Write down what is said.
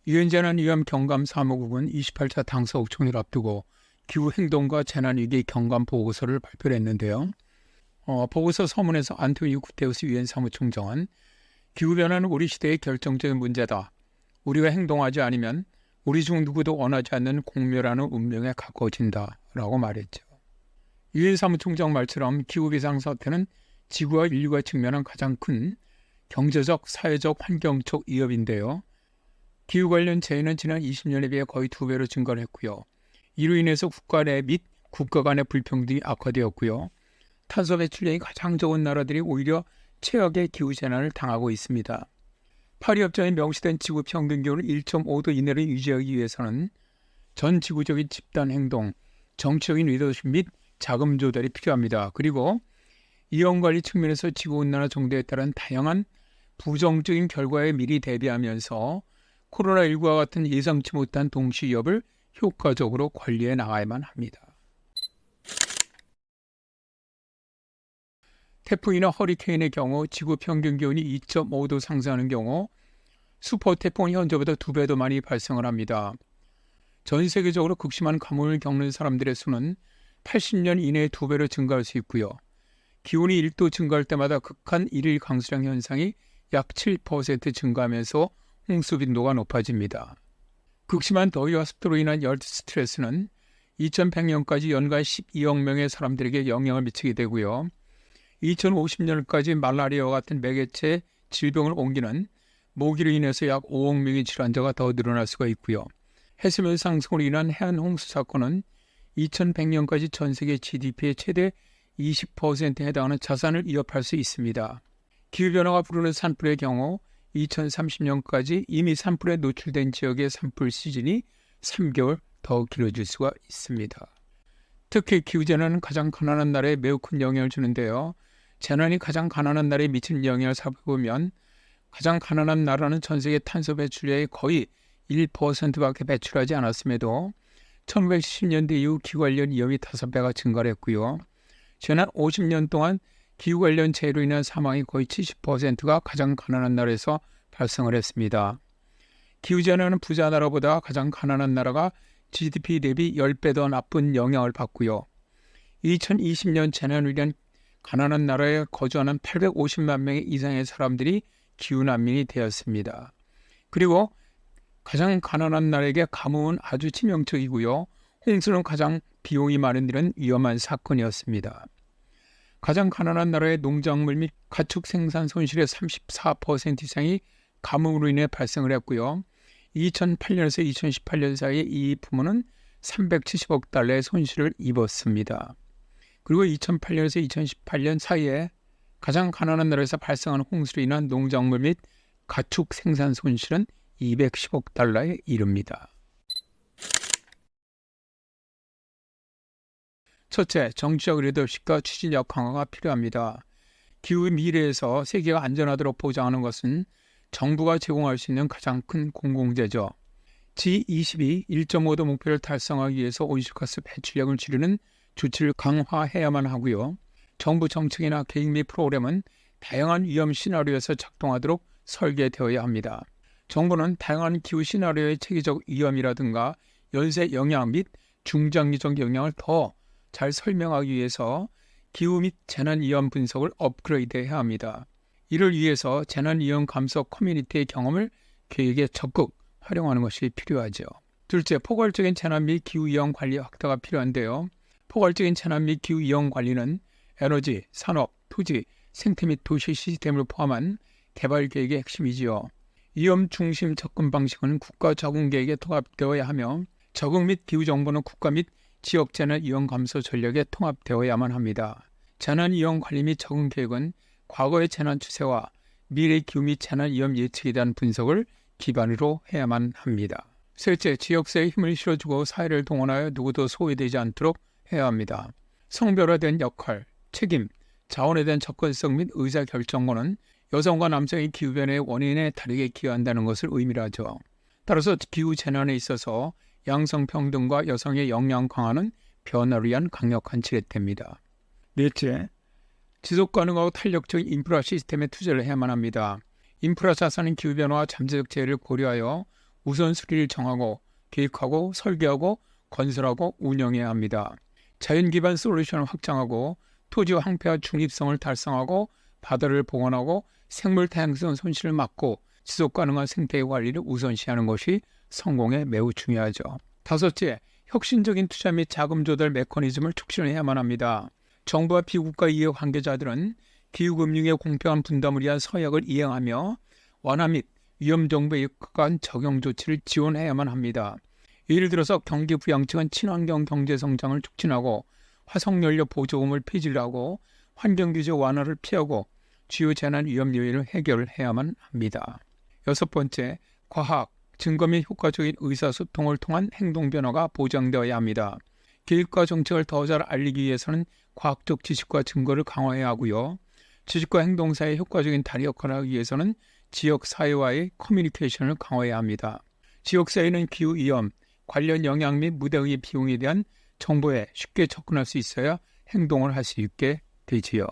유엔재난위험 경감사무국은 28차 당사국 총회를 앞두고 기후행동과 재난위기 경감 보고서를 발표를 했는데요. 보고서 서문에서 안토니오 구테우스 유엔 사무총장은 기후변화는 우리 시대의 결정적인 문제다. 우리가 행동하지 않으면 우리 중 누구도 원하지 않는 공멸하는 운명에 가까워진다 라고 말했죠. 유엔 사무총장 말처럼 기후비상사태는 지구와 인류가 직면한 가장 큰 경제적, 사회적, 환경적 위협인데요. 기후 관련 재해는 지난 20년에 비해 거의 2배로 증가를 했고요. 이로 인해서 국가 내 및 국가 간의 불평등이 악화되었고요. 탄소 배출량이 가장 적은 나라들이 오히려 최악의 기후재난을 당하고 있습니다. 파리협정에 명시된 지구 평균 기온을 1.5도 이내로 유지하기 위해서는 전 지구적인 집단행동, 정치적인 리더십 및 자금 조달이 필요합니다. 그리고 이온관리 측면에서 지구온난화 정도에 따른 다양한 부정적인 결과에 미리 대비하면서 코로나19와 같은 예상치 못한 동시위협을 효과적으로 관리해 나가야만 합니다. 태풍이나 허리케인의 경우 지구 평균 기온이 2.5도 상승하는 경우 슈퍼 태풍은 현재보다 2배 더 많이 발생을 합니다. 전 세계적으로 극심한 가뭄을 겪는 사람들의 수는 80년 이내에 2배로 증가할 수 있고요. 기온이 1도 증가할 때마다 극한 일일 강수량 현상이 약 7% 증가하면서 홍수 빈도가 높아집니다. 극심한 더위와 습도로 인한 열 스트레스는 2100년까지 연간 12억 명의 사람들에게 영향을 미치게 되고요. 2050년까지 말라리아와 같은 매개체 질병을 옮기는 모기로 인해서 약 5억 명의 질환자가 더 늘어날 수가 있고요. 해수면 상승으로 인한 해안 홍수 사건은 2100년까지 전 세계 GDP의 최대 20%에 해당하는 자산을 위협할 수 있습니다. 기후변화가 부르는 산불의 경우 2030년까지 이미 산불에 노출된 지역의 산불 시즌이 3개월 더 길어질 수가 있습니다. 특히 기후재난은 가장 가난한 나라에 매우 큰 영향을 주는데요. 재난이 가장 가난한 나라에 미치는 영향을 살펴보면 가장 가난한 나라는 전 세계 탄소 배출량의 거의 1%밖에 배출하지 않았음에도 1970년대 이후 기후 관련 위험이 5배가 증가를 했고요. 지난 50년 동안 기후 관련 재해로 인한 사망이 거의 70%가 가장 가난한 나라에서 발생을 했습니다. 기후재난은 부자 나라보다 가장 가난한 나라가 GDP 대비 10배 더 나쁜 영향을 받고요. 2020년 재난으로 인한 가난한 나라에 거주하는 850만 명 이상의 사람들이 기후난민이 되었습니다. 그리고 가장 가난한 나라에게 가뭄은 아주 치명적이고요. 홍수는 가장 비용이 많은 일은 위험한 사건이었습니다. 가장 가난한 나라의 농작물 및 가축 생산 손실의 34% 이상이 가뭄으로 인해 발생을 했고요. 2008년에서 2018년 사이에 이 부문은 370억 달러의 손실을 입었습니다. 그리고 2008년에서 2018년 사이에 가장 가난한 나라에서 발생하는 홍수로 인한 농작물 및 가축 생산 손실은 210억 달러에 이릅니다. 첫째, 정치적 리더십과 추진력 강화가 필요합니다. 기후 미래에서 세계가 안전하도록 보장하는 것은 정부가 제공할 수 있는 가장 큰 공공재죠. G20이 1.5도 목표를 달성하기 위해서 온실가스 배출량을 줄이는 조치를 강화해야만 하고요. 정부 정책이나 계획 및 프로그램은 다양한 위험 시나리오에서 작동하도록 설계되어야 합니다. 정부는 다양한 기후 시나리오의 체계적 위험이라든가 연쇄 영향 및 중장기적 영향을 더 잘 설명하기 위해서 기후 및 재난 위험 분석을 업그레이드해야 합니다. 이를 위해서 재난 위험 감소 커뮤니티의 경험을 계획에 적극 활용하는 것이 필요하죠. 둘째, 포괄적인 재난 및 기후 위험 관리 확대가 필요한데요. 포괄적인 재난 및 기후 위험 관리는 에너지, 산업, 토지, 생태 및 도시 시스템을 포함한 개발 계획의 핵심이지요. 위험 중심 접근 방식은 국가 적응 계획에 통합되어야 하며 적응 및 기후 정보는 국가 및 지역 재난 위험 감소 전략에 통합되어야만 합니다. 재난 위험 관리 및 적응 계획은 과거의 재난 추세와 미래 기후 및 재난 위험 예측에 대한 분석을 기반으로 해야만 합니다. 셋째, 지역사회에 힘을 실어주고 사회를 동원하여 누구도 소외되지 않도록 해야 합니다. 성별화된 역할, 책임, 자원에 대한 접근성 및 의사결정권은 여성과 남성의 기후변화의 원인에 다르게 기여한다는 것을 의미하죠. 따라서 기후 재난에 있어서 양성평등과 여성의 역량 강화는 변화를 위한 강력한 지렛대입니다. 넷째, 지속가능하고 탄력적인 인프라 시스템에 투자를 해야만 합니다. 인프라 자산은 기후변화와 잠재적 재해를 고려하여 우선순위를 정하고 계획하고 설계하고 건설하고 운영해야 합니다. 자연 기반 솔루션을 확장하고 토지와 황폐화 중립성을 달성하고 바다를 보건하고 생물 다양성 손실을 막고 지속 가능한 생태 관리를 우선시하는 것이 성공에 매우 중요하죠. 다섯째, 혁신적인 투자 및 자금 조달 메커니즘을 촉진해야만 합니다. 정부와 비국가 이해 관계자들은 기후금융의 공평한 분담을 위한 서약을 이행하며 완화 및 위험 정보에 역학한 적용 조치를 지원해야만 합니다. 예를 들어서 경기 부양책은 친환경 경제 성장을 촉진하고 화석연료 보조금을 폐지를 하고 환경규제 완화를 피하고 주요 재난 위험 요인을 해결해야만 합니다. 여섯 번째, 과학, 증거 및 효과적인 의사소통을 통한 행동 변화가 보장되어야 합니다. 계획과 정책을 더 잘 알리기 위해서는 과학적 지식과 증거를 강화해야 하고요. 지식과 행동 사이의 효과적인 다리 역할을 하기 위해서는 지역 사회와의 커뮤니케이션을 강화해야 합니다. 지역 사회는 기후 위험, 관련 영향 및 무대의 비용에 대한 정보에 쉽게 접근할 수 있어야 행동을 할 수 있게 되지요.